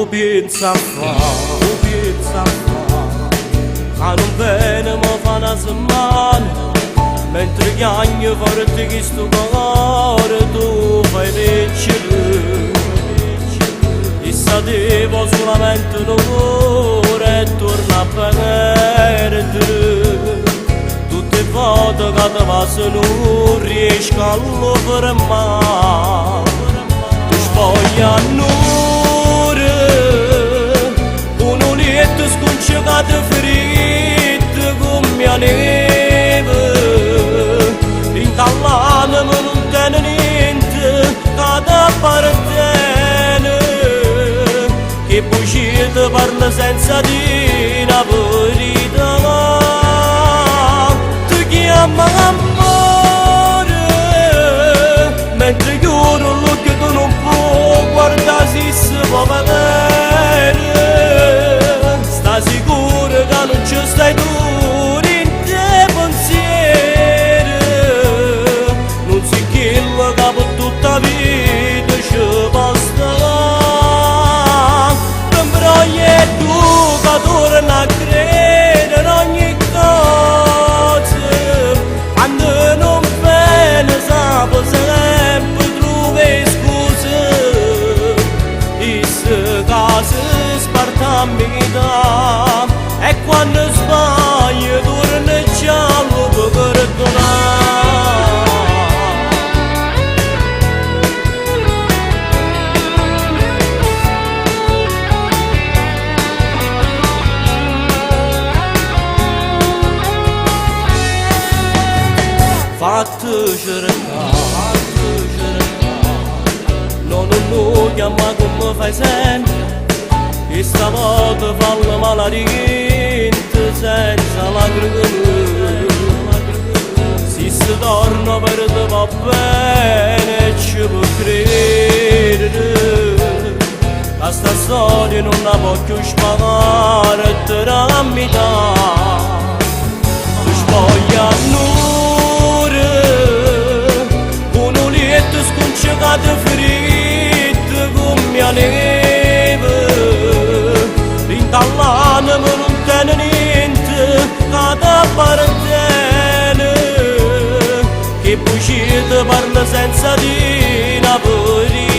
pensa a fa non bene ma fa una settimana mentre chiagno forte che sto cuore tu fai leggere e sapevo solamente un'ora e torna a perdere tutte le volte che ti passo non riesco a lo fermare tu spoglia un'ora uno letto sconcegato ferito come mia neve incallata ma non tiene niente che ti appartiene che bugie ti parla senza dire la verità ti chiama amore mentre chiudo l'occhio tu non puoi guardare se si può vedere sta sicuro che non ci stai tu in te pensieri non si chilla che per tutta la vita ci basta però è tu che torna a credere in ogni cosa quando non bene sape sempre trovi scuse e se case sparta a metà e quando sbaglio torna giallo per perdonare fatto cercare non lo chiama come fai sempre e stavolta fallo malariente senza lacrime se si torna per te va bene ci può credere a sta storia non la voglio spavare e te la metà tu spoglia un'ora uno letto sconcegato ferito come mia neve incallata ma non tiene niente che ti appartiene che bugie ti parla senza dire la verità